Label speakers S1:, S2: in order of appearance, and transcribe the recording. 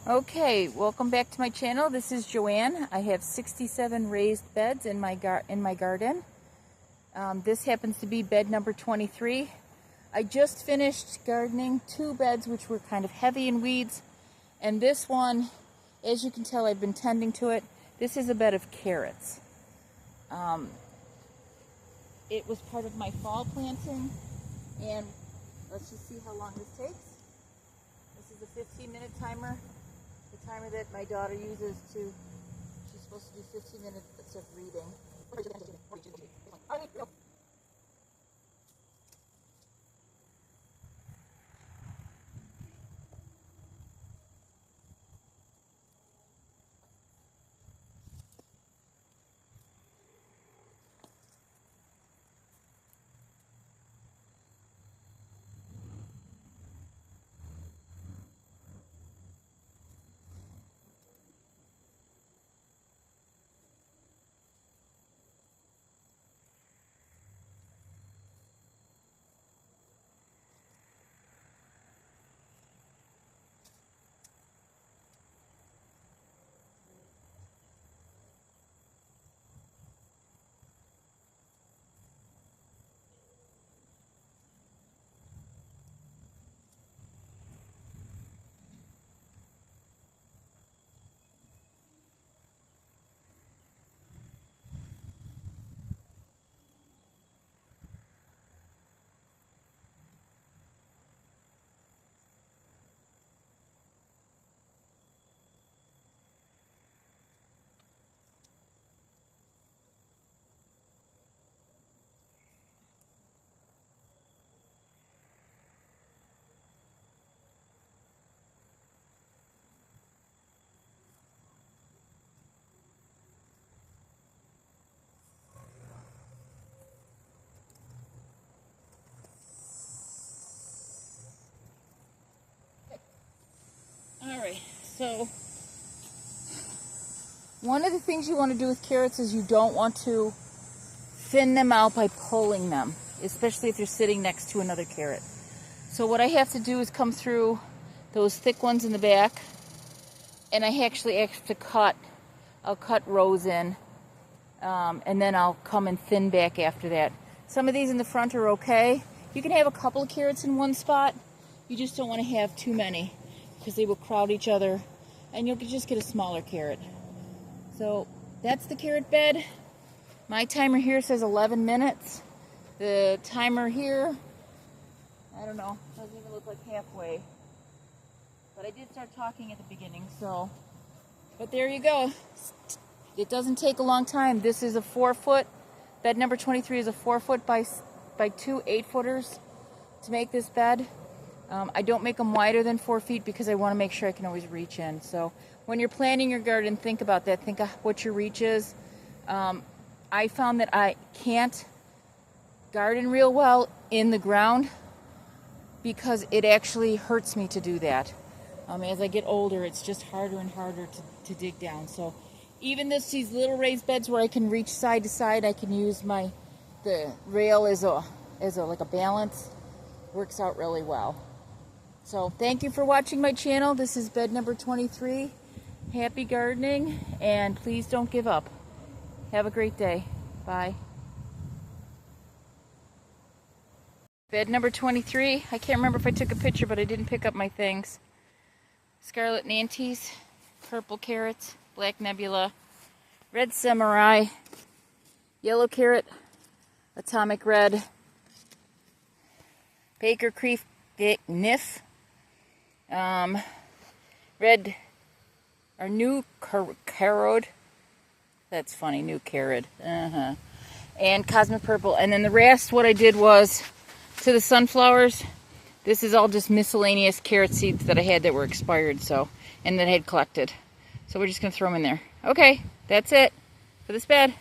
S1: Okay, welcome back to my channel. This is Joanne. I have 67 raised beds in my garden. This happens to be bed number 23. I just finished gardening 2 beds which were kind of heavy in weeds, and this one, as you can tell, I've been tending to it. This is a bed of carrots. It was part of my fall planting, and let's just see how long this takes. This is a 15-minute timer. The timer that my daughter uses she's supposed to do 15 minutes of reading. Alright, so one of the things you want to do with carrots is you don't want to thin them out by pulling them, especially if you're sitting next to another carrot. So what I have to do is come through those thick ones in the back, and I actually have to I'll cut rows in, and then I'll come and thin back after that. Some of these in the front are okay. You can have a couple of carrots in one spot. You just don't want to have too many, because they will crowd each other and you'll just get a smaller carrot. So that's the carrot bed. My timer here says 11 minutes. The timer here, I don't know, doesn't even look like halfway. But I did start talking at the beginning, so. But there you go. It doesn't take a long time. This is a 4-foot, bed number 23 is a 4-foot by 2 8-footers to make this bed. I don't make them wider than 4 feet because I want to make sure I can always reach in. So when you're planting your garden, think about that. Think of what your reach is. I found that I can't garden real well in the ground because it actually hurts me to do that. As I get older, it's just harder and harder to dig down. So even these little raised beds where I can reach side to side, I can use the rail as like a balance. Works out really well. So thank you for watching my channel. This is bed number 23. Happy gardening, and please don't give up. Have a great day. Bye. Bed number 23. I can't remember if I took a picture, but I didn't pick up my things. Scarlet Nantes, purple carrots, black nebula, red samurai, yellow carrot, atomic red, Baker Creek Nif, red, or new carrot, that's funny, new carrot, and cosmic purple. And then the rest, what I did was, to the sunflowers, this is all just miscellaneous carrot seeds that I had that were expired, so, and that I had collected. So we're just going to throw them in there. Okay, that's it for this bed.